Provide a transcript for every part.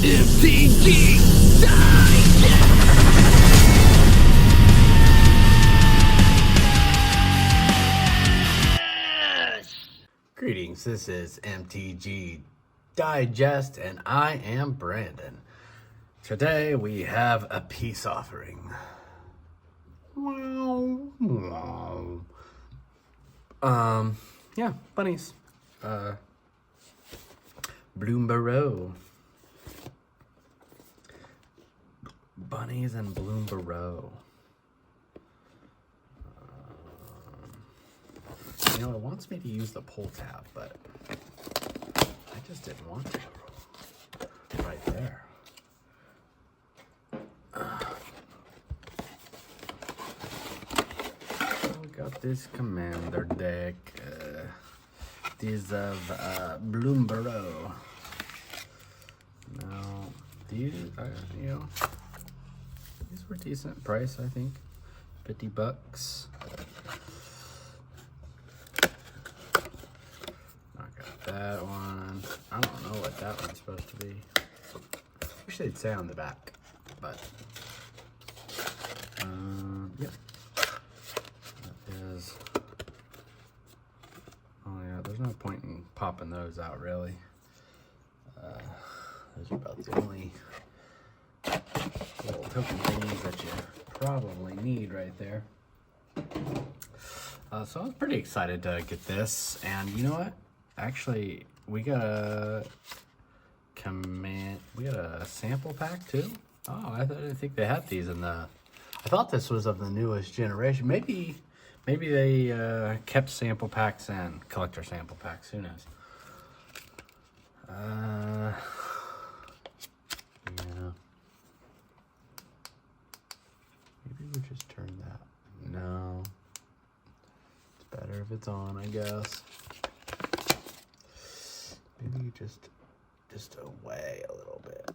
MTG Greetings, this is MTG Digest, and I am Brandon. Today we have a peace offering. Yeah, bunnies. Bloomburrow. Bunnies and Bloomburrow. You know, it wants me to use the pull tab, but I just didn't want to. Right there. We got this commander deck. These of Bloomburrow. Now, these, these were decent price, I think. $50. That one, I don't know what that one's supposed to be. Wish they'd say on the back, but yep. That is. Oh yeah, there's no point in popping those out really. Those are about the only little token things that you probably need right there. So I was pretty excited to get this, and you know what? Actually, we got a sample pack too. Oh, I didn't think they had these in the. I thought this was of the newest generation. Maybe they kept sample packs and collector sample packs. Who knows? Yeah. Maybe we just turn that. No. It's better if it's on, I guess. Maybe just away a little bit.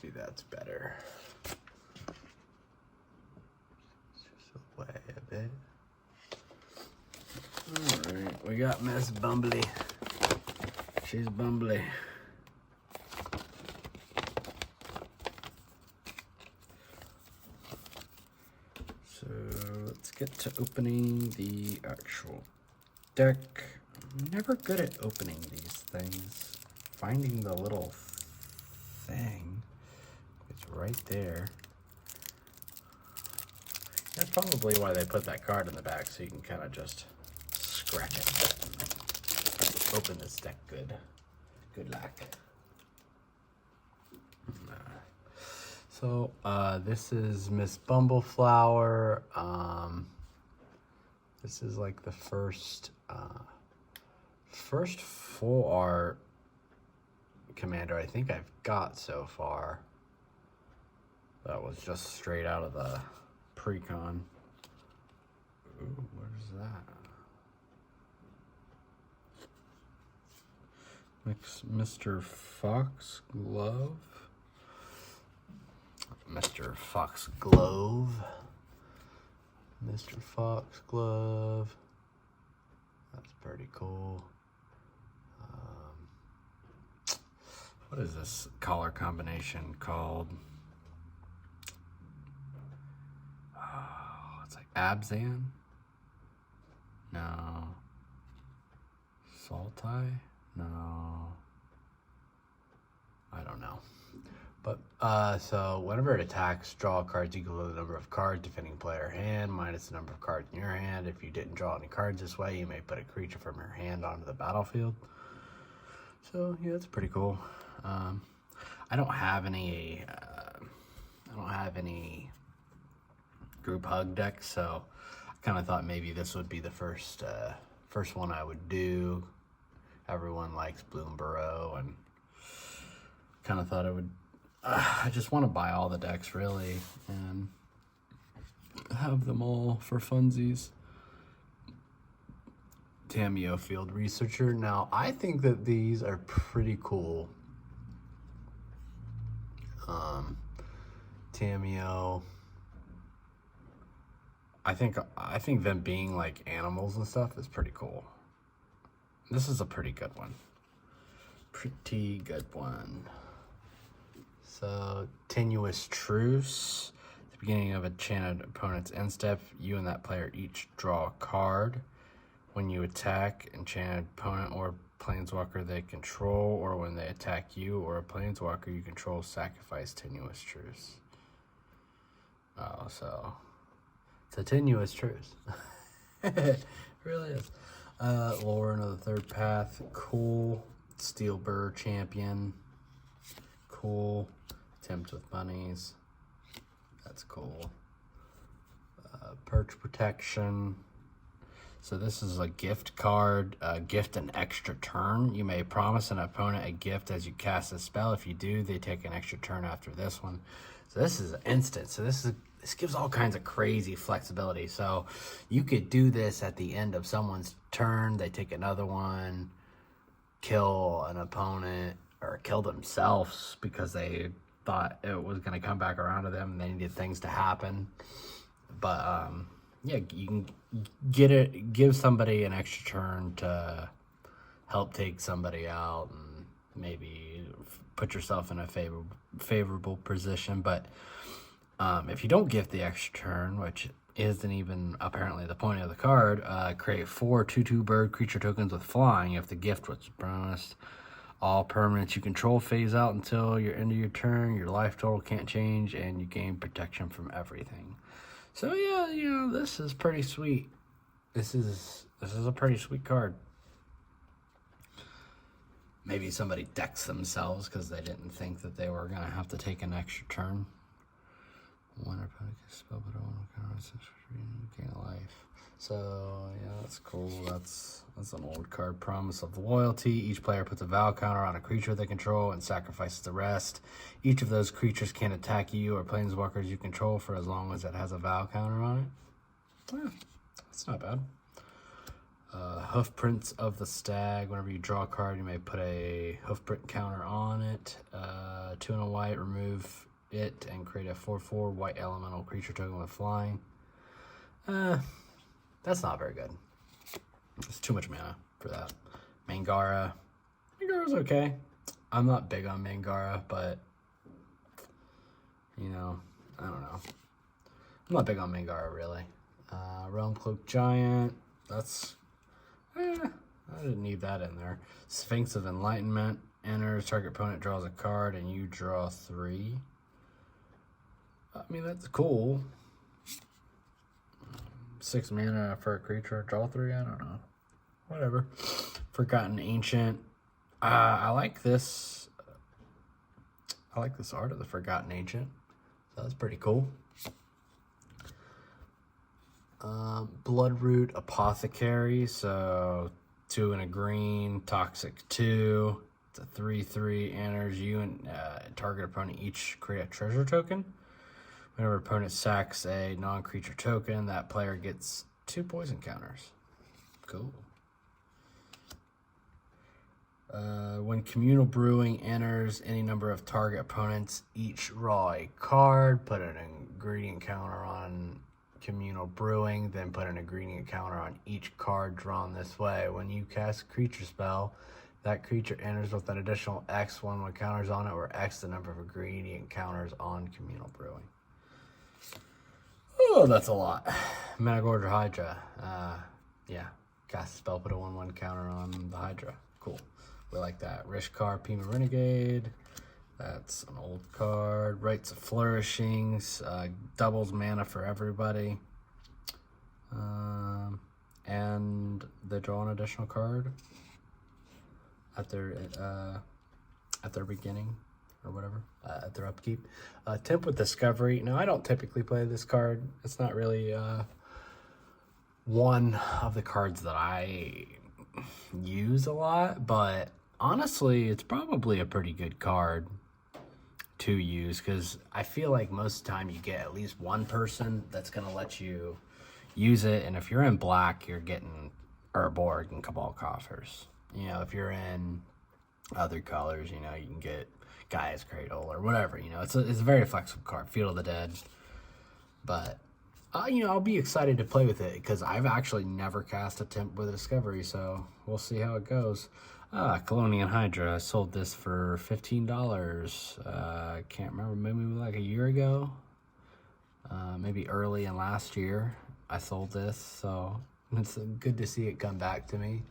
See, that's better. Just away a bit. All right, we got Miss Bumbly. She's bumbly. Let's get to opening the actual deck. I'm never good at opening these things. Finding the little thing. It's right there. That's probably why they put that card in the back, so you can kind of just scratch it. Open this deck good. Good luck. So, this is Ms.bumbleflower. This is like the first full art commander I think I've got so far. That was just straight out of the pre-con. Ooh, what is that? Mr. Foxglove. Mr. Foxglove. Mr. Foxglove. That's pretty cool. What is this color combination called? Oh, it's like Abzan? No. Saltai? No. I don't know. But, so whenever it attacks, draw cards equal to the number of cards defending player hand minus the number of cards in your hand. If you didn't draw any cards this way, you may put a creature from your hand onto the battlefield. So, yeah, that's pretty cool. I don't have any group hug decks, so I kind of thought maybe this would be the first one I would do. Everyone likes Bloomburrow, and kind of thought it would. I just want to buy all the decks, really, and have them all for funsies. Tameo Field Researcher. Now, I think that these are pretty cool. Tameo I think them being like animals and stuff is pretty cool. This is a pretty good one. Pretty good one. So, Tenuous Truce. At the beginning of a enchanted opponent's end step, you and that player each draw a card. When you attack enchanted opponent or planeswalker they control, or when they attack you or a planeswalker you control, sacrifice Tenuous Truce. Oh, so it's a tenuous truce. It really is. Lauren of the Third Path, cool. Steelburr Champion, cool. Tempt with Bunnies, that's cool. Perch Protection. So this is a gift card. Gift an extra turn. You may promise an opponent a gift as you cast a spell. If you do, they take an extra turn after this one. So this is instant. So this gives all kinds of crazy flexibility. So you could do this at the end of someone's turn. They take another one, kill an opponent, or kill themselves because they thought it was going to come back around to them and they needed things to happen. But yeah, you can give somebody an extra turn to help take somebody out and maybe put yourself in a favorable position. But if you don't gift the extra turn, which isn't even apparently the point of the card, create 4 2/2 bird creature tokens with flying. If the gift was bonused, all permanents you control phase out until your end of your turn. Your life total can't change, and you gain protection from everything. So yeah, you know, this is pretty sweet. This is a pretty sweet card. Maybe somebody decks themselves because they didn't think that they were gonna have to take an extra turn. One opponent can spell, but gain a life. So yeah, that's cool. That's an old card. Promise of Loyalty. Each player puts a Val counter on a creature they control and sacrifices the rest. Each of those creatures can attack you or planeswalkers you control for as long as it has a Val counter on it. Yeah, that's not bad. Hoofprints of the Stag. Whenever you draw a card, you may put a hoofprint counter on it. 2 and a white. Remove it and create a 4/4 white elemental creature token with flying. That's not very good. It's too much mana for that. Mangara. Mangara's okay. I'm not big on Mangara, but you know, I don't know. I'm not big on Mangara really. Realm Cloak Giant. That's I didn't need that in there. Sphinx of Enlightenment. Enters, target opponent draws a card and you draw 3. I mean, that's cool. 6 mana for a creature, draw 3, I don't know. Whatever. Forgotten Ancient. I like this. I like this art of the Forgotten Ancient. So that's pretty cool. Bloodroot Apothecary. So 2 and a green, Toxic 2. It's a 3/3. Enters, you and target opponent each create a treasure token. Whenever opponent sacks a non-creature token, that player gets 2 poison counters. Cool. When Communal Brewing enters, any number of target opponents each draw a card, put an ingredient counter on Communal Brewing, then put an ingredient counter on each card drawn this way. When you cast a creature spell, that creature enters with an additional X, 1 with counters on it, or X the number of ingredient counters on Communal Brewing. Oh, that's a lot. Managorger Hydra. Yeah. Cast a spell, put a 1/1 counter on the Hydra. Cool. We like that. Rishkar, Pima Renegade. That's an old card. Rites of Flourishings. Doubles mana for everybody. And they draw an additional card at their beginning. Or whatever, at their upkeep. Tempt with Discovery. Now, I don't typically play this card. It's not really one of the cards that I use a lot, but honestly, it's probably a pretty good card to use because I feel like most of the time you get at least one person that's going to let you use it, and if you're in black, you're getting Urborg and Cabal Coffers. You know, if you're in other colors, you know, you can get Gaia's Cradle or whatever, you know. It's a very flexible card. Field of the Dead. But You know, I'll be excited to play with it because I've actually never cast a Temp with a Discovery, so we'll see how it goes. Colonian Hydra. I sold this for $15. I can't remember, maybe like a year ago. Maybe early in last year I sold this, so it's good to see it come back to me.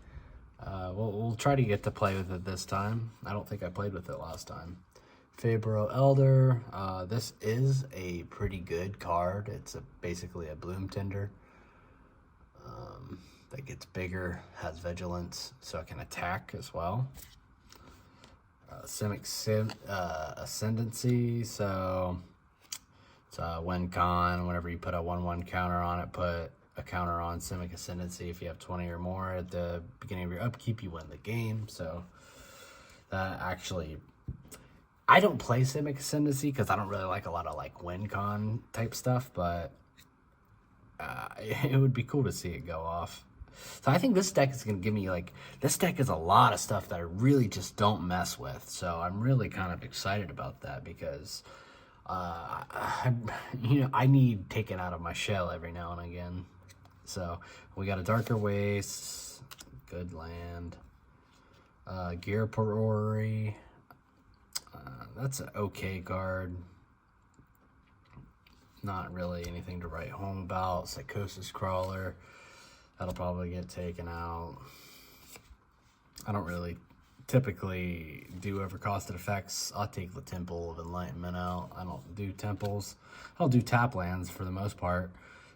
We'll try to get to play with it this time. I don't think I played with it last time. Fabro Elder. This is a pretty good card. It's basically a Bloom Tender that gets bigger, has vigilance, so it can attack as well. Simic Ascendancy, so it's win con. Whenever you put a 1/1 counter on it, put a counter on Simic Ascendancy. If you have 20 or more at the beginning of your upkeep, you win the game. So that actually, I don't play Simic Ascendancy because I don't really like a lot of like win con type stuff, but it would be cool to see it go off. So I think this deck is going to give me like, this deck is a lot of stuff that I really just don't mess with. So I'm really kind of excited about that because, you know, I need taken out of my shell every now and again. So we got a Darker Waste, good land, Gear Perori. That's an okay card. Not really anything to write home about. Psychosis Crawler. That'll probably get taken out. I don't really typically do overcosted effects. I'll take the Temple of Enlightenment out. I don't do temples. I'll do tap lands for the most part.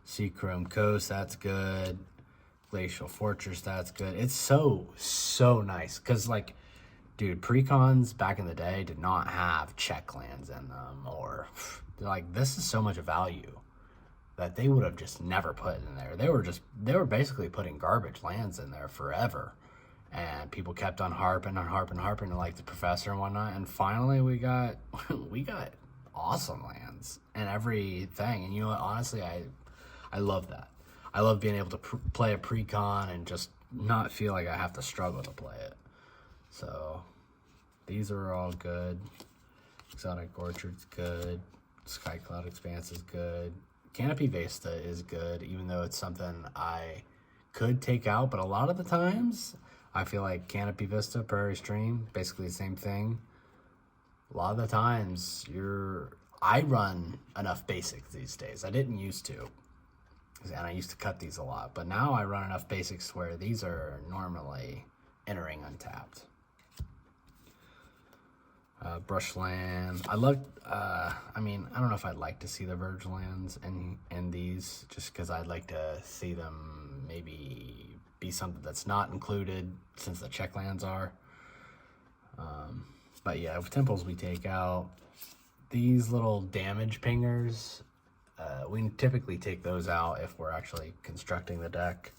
Seachrome Coast, that's good. Glacial Fortress, that's good. It's so nice. Because, like, dude, precons back in the day did not have check lands in them. Or, like, this is so much value that they would have just never put in there. They were basically putting garbage lands in there forever. And people kept on harping like the Professor and whatnot. And finally we got awesome lands and everything. And you know what, honestly, I love that. I love being able to play a precon and just not feel like I have to struggle to play it. So these are all good. Exotic Orchard's good. Sky Cloud Expanse is good. Canopy Vista is good, even though it's something I could take out, but a lot of the times I feel like Canopy Vista, Prairie Stream, basically the same thing. A lot of the times I run enough basics these days. I didn't used to, and I used to cut these a lot, but now I run enough basics where these are normally entering untapped. Brushland. I love, I mean, I don't know if I'd like to see the Verge lands in these, just because I'd like to see them maybe be something that's not included since the check lands are. But yeah, with temples we take out. These little damage pingers, we typically take those out if we're actually constructing the deck.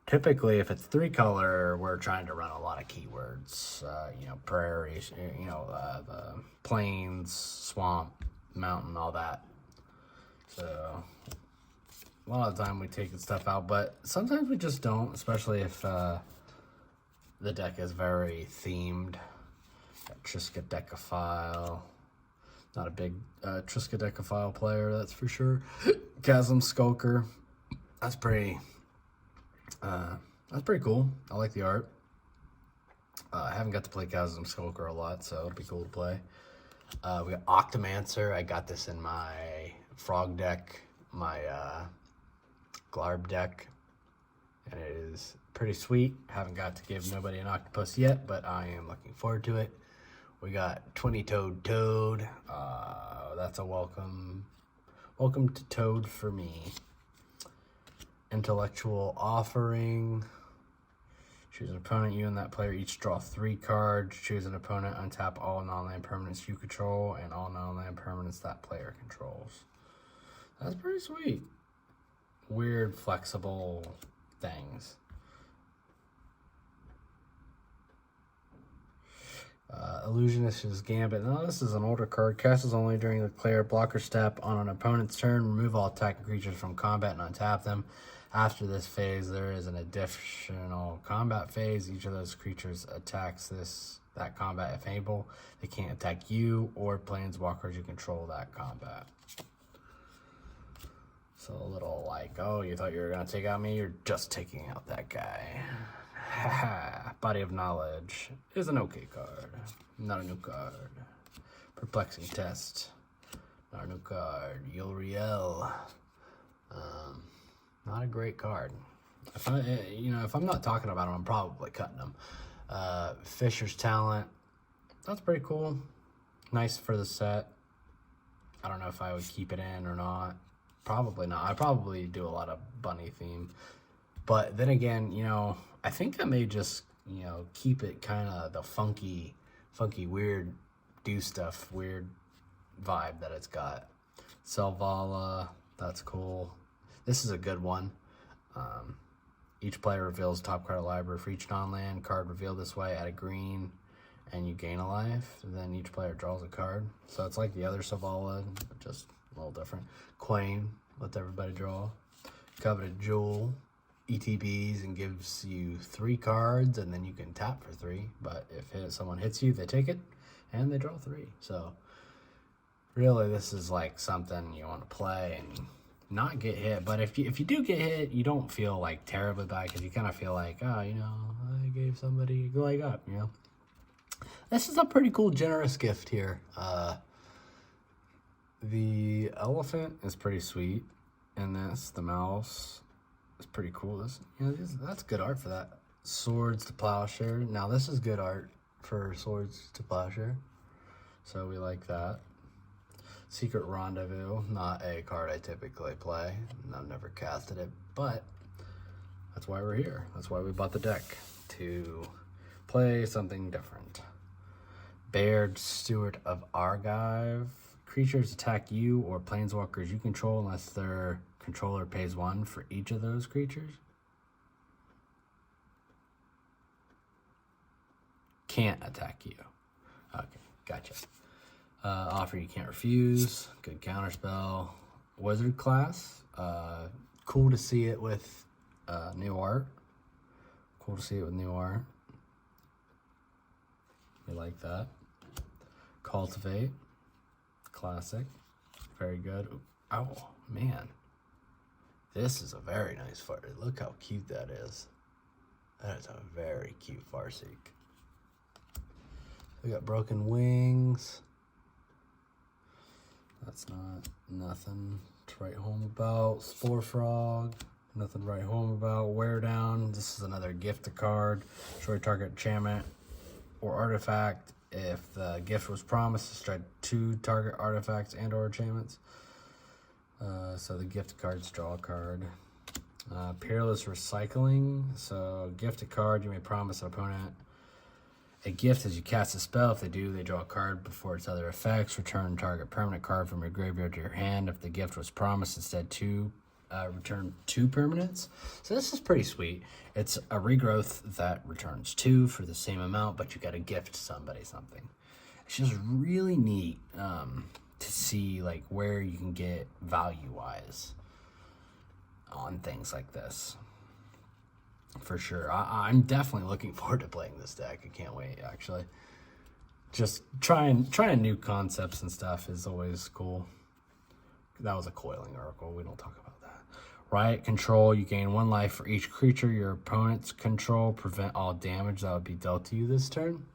Typically, if it's 3-color, we're trying to run a lot of keywords. You know, prairies, you know, the plains, swamp, mountain, all that. So a lot of the time we take the stuff out, but sometimes we just don't, especially if the deck is very themed. Triskaidekaphile. Not a big Triskaidekaphile player, that's for sure. Chasm Skulker. That's pretty cool. I like the art. I haven't got to play Chasm Skulker a lot, so it'll be cool to play. We got Octomancer. I got this in my Frog deck, my Glarb deck, and it is pretty sweet. Haven't got to give nobody an octopus yet, but I am looking forward to it. We got 20-toed Toad. That's a welcome to Toad for me. Intellectual Offering. Choose an opponent. You and that player each draw 3 cards. Choose an opponent. Untap all non-land permanents you control and all non-land permanents that player controls. That's pretty sweet. Weird, flexible things. Illusionist's Gambit. Now, this is an older card. Casts only during the player blocker step on an opponent's turn. Remove all attacking creatures from combat and untap them. After this phase, there is an additional combat phase. Each of those creatures attacks that combat if able. They can't attack you or planeswalkers you control that combat. So a little like, oh, you thought you were gonna take out me? You're just taking out that guy. Haha. Body of Knowledge is an okay card. Not a new card. Perplexing Test. Not a new card. Uriel. Not a great card. If I'm not talking about him, I'm probably cutting him. Fisher's Talent. That's pretty cool. Nice for the set. I don't know if I would keep it in or not. Probably not. I probably do a lot of bunny theme. But then again, I think I may just, keep it kind of the funky, weird, weird vibe that it's got. Selvala, that's cool. This is a good one. Each player reveals top card of library for each non-land card revealed this way. Add a green, and you gain a life. And then each player draws a card. So it's like the other Selvala, just a little different. Quain, let everybody draw. Coveted Jewel, ETBs, and gives you 3 cards, and then you can tap for 3. But if someone hits you, they take it, and they draw 3. So really, this is like something you want to play and not get hit. But if you do get hit, you don't feel like terribly bad, because you kind of feel like, oh, I gave somebody a leg up, This is a pretty cool, generous gift here. The elephant is pretty sweet, and the mouse is pretty cool. That's good art for that. Swords to Plowshare. Now this is good art for Swords to Plowshare, so we like that. Secret Rendezvous, not a card I typically play. I've never casted it, but that's why we're here. That's why we bought the deck, to play something different. Baird, Steward of Argive. Creatures attack you or planeswalkers you control unless their controller pays 1 for each of those creatures. Can't attack you. Okay, gotcha. Offer you can't refuse. Good counterspell. Wizard class. Cool to see it with new art. We like that. Cultivate. Classic. Very good. Oh, man. This is a very nice Farseek. Look how cute that is. That is a very cute Farseek. We got Broken Wings. That's nothing to write home about. Spore Frog. Nothing to write home about. Wear Down. This is another gift a card. Destroy target enchantment or artifact. If the gift was promised, destroy 2 target artifacts and or enchantments. So the gift cards draw a card. Peerless Recycling. So gift a card. You may promise an opponent a gift as you cast a spell. If they do, they draw a card before its other effects. Return target permanent card from your graveyard to your hand. If the gift was promised, instead return 2 permanents. So this is pretty sweet. It's a regrowth that returns 2 for the same amount, but you got to gift somebody something. It's just really neat to see like where you can get value-wise on things like this. For sure. I'm definitely looking forward to playing this deck. I can't wait, actually. Just trying new concepts and stuff is always cool. That was a Coiling Oracle. We don't talk about that. Riot Control. You gain 1 life for each creature your opponents control. Prevent all damage that would be dealt to you this turn.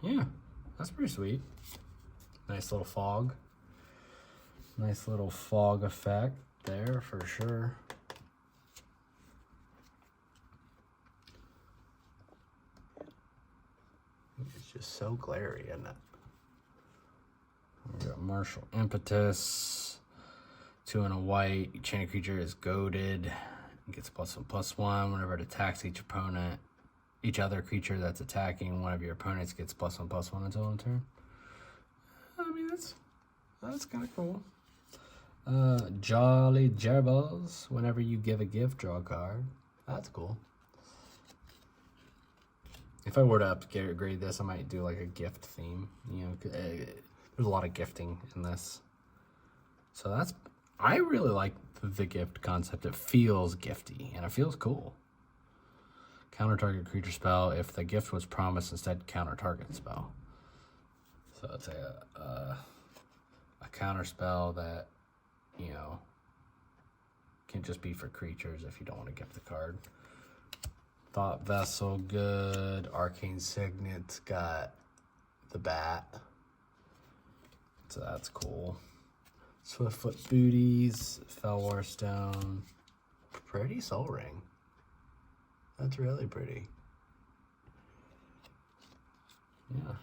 Yeah, that's pretty sweet. Nice little fog. Nice little fog effect there for sure. It's just so glary, isn't it? We got Martial Impetus. 2 and a white. Each chain creature is goaded. It gets +1/+1 whenever it attacks each opponent. Each other creature that's attacking one of your opponents gets +1/+1 until end turn. I mean, that's kind of cool. Jolly Gerbils. Whenever you give a gift, draw a card. That's cool. If I were to upgrade this, I might do like a gift theme. There's a lot of gifting in this. So I really like the gift concept. It feels gifty and it feels cool. Counter target creature spell. If the gift was promised, instead counter target spell. So it's a counter spell that, you know, can just be for creatures if you don't want to gift the card. Thought Vessel, good. Arcane Signet's got the bat, so that's cool. Swiftfoot Booties, Fellwar Stone, pretty Soul Ring. That's really pretty. Yeah.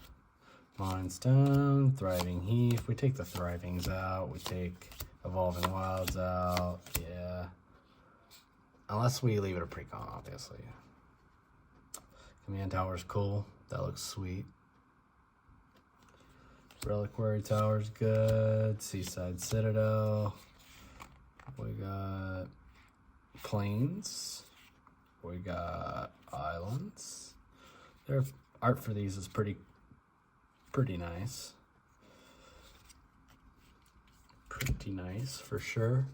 Mind Stone, Thriving Heath. We take the Thrivings out. We take Evolving Wilds out. Yeah. Unless we leave it a precon, obviously. Command Tower's cool. That looks sweet. Reliquary Tower's good. Seaside Citadel. We got Plains. We got Islands. Their art for these is pretty nice. Pretty nice for sure.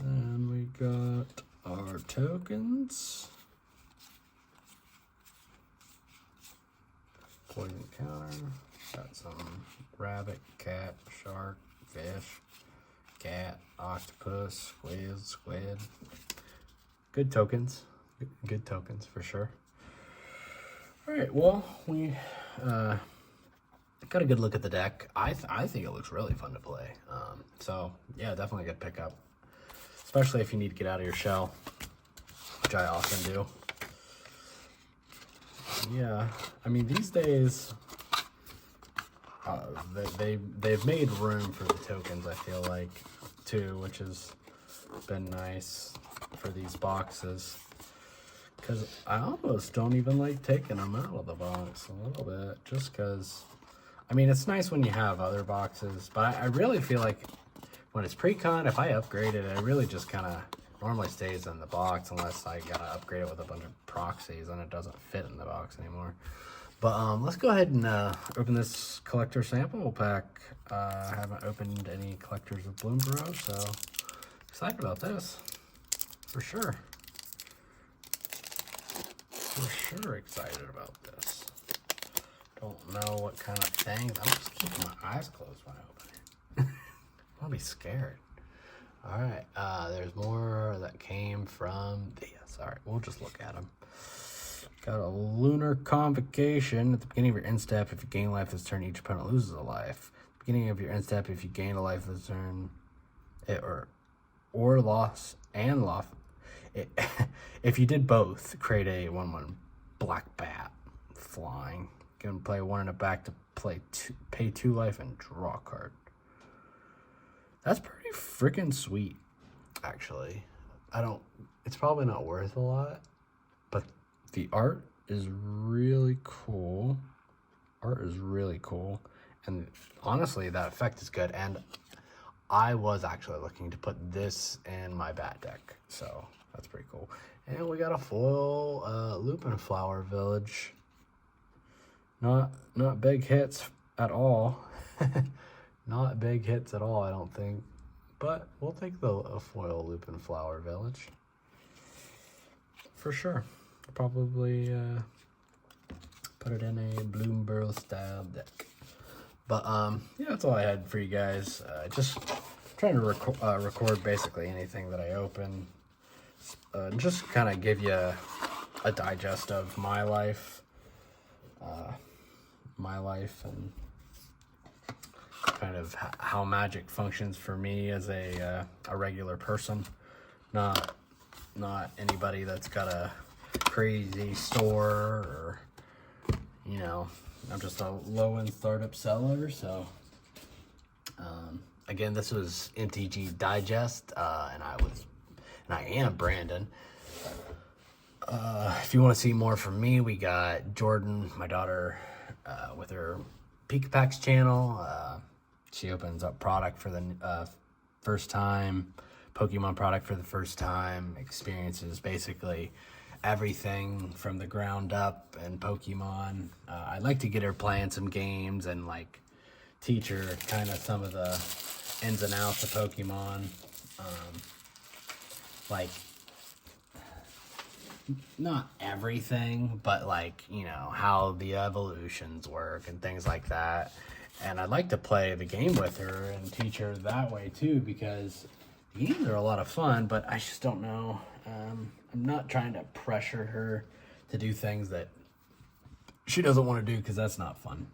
And we got our tokens. Poison counter. Got some rabbit, cat, shark, fish, cat, octopus, squid. Good tokens. Good tokens for sure. All right, well, we got a good look at the deck. I think it looks really fun to play. So yeah, definitely a good pickup, especially if you need to get out of your shell, which I often do. Yeah, I mean these days they've made room for the tokens, I feel like, too, which has been nice for these boxes. Because I almost don't even like taking them out of the box a little bit, just because, I mean, it's nice when you have other boxes, but I really feel like when it's pre-con, if I upgrade it, it really just kind of normally stays in the box unless I gotta upgrade it with a bunch of proxies and it doesn't fit in the box anymore. But let's go ahead and open this collector sample pack. I haven't opened any collectors of Bloomburrow, so excited about this, for sure. For sure excited about this. Don't know what kind of things. I'm just keeping my eyes closed when I open it. I'll be scared. All right, there's more that came from this. All right, we'll just look at them. Got a Lunar Convocation. At the beginning of your end step, if you gain life this turn, each opponent loses a life. At the beginning of your end step, if you gain a life this turn, or loss and loss. If you did both, create a 1/1 black bat flying. You can play 1 in a back to pay 2 life and draw a card. That's pretty freaking sweet, actually. It's probably not worth a lot, but the art is really cool. And honestly, that effect is good. And I was actually looking to put this in my bat deck, so that's pretty cool. And we got a foil Bloomburrow Village. Not big hits at all. Not big hits at all, I don't think. But we'll take the foil Bloomburrow Village. For sure. Probably put it in a Bloomburrow style deck. But yeah, that's all I had for you guys. Just trying to record basically anything that I open. Just kind of give you a digest of my life and kind of how Magic functions for me as a regular person, not anybody that's got a crazy store, or, you know, I'm just a low-end startup seller. So again, this was MTG Digest, and I am Brandon. If you want to see more from me, we got Jordan, my daughter, with her Pika Packs channel. She opens up product for the first time, Pokemon product for the first time, experiences basically everything from the ground up in Pokemon. I'd like to get her playing some games and like teach her kind of some of the ins and outs of Pokemon. Like, not everything, but like, you know, how the evolutions work and things like that. And I'd like to play the game with her and teach her that way too, because the games are a lot of fun, but I just don't know. I'm not trying to pressure her to do things that she doesn't want to do, because that's not fun.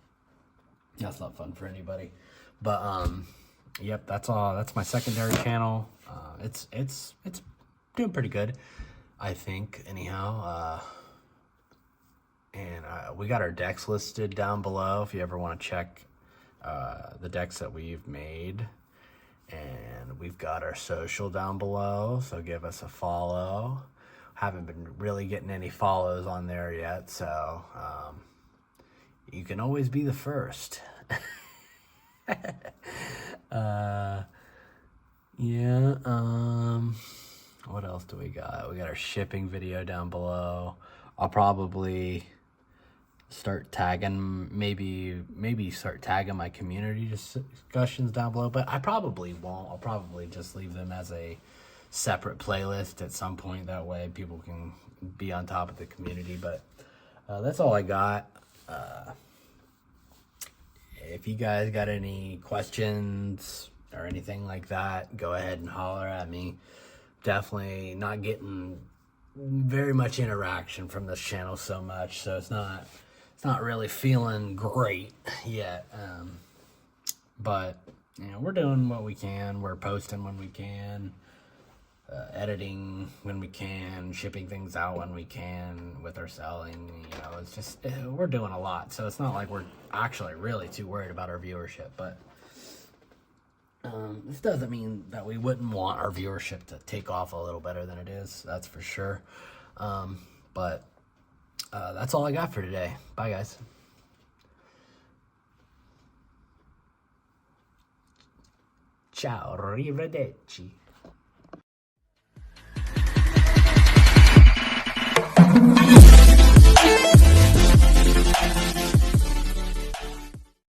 That's not fun for anybody. But yep, that's all. That's my secondary channel. It's doing pretty good, I think. Anyhow, and we got our decks listed down below if you ever want to check the decks that we've made. And we've got our social down below, so give us a follow. Haven't been really getting any follows on there yet, so you can always be the first. Yeah, what else do we got? We got our shipping video down below. I'll probably start tagging, maybe start tagging my community discussions down below, but I probably won't. I'll probably just leave them as a separate playlist at some point. That way people can be on top of the community. But that's all I got. If you guys got any questions or anything like that, go ahead and holler at me. Definitely not getting very much interaction from this channel so much, so it's not really feeling great yet. But you know, we're doing what we can. We're posting when we can, editing when we can, shipping things out when we can with our selling. You know, it's just we're doing a lot, so it's not like we're actually really too worried about our viewership. But this doesn't mean that we wouldn't want our viewership to take off a little better than it is. That's for sure. But that's all I got for today. Bye, guys. Ciao, arrivederci.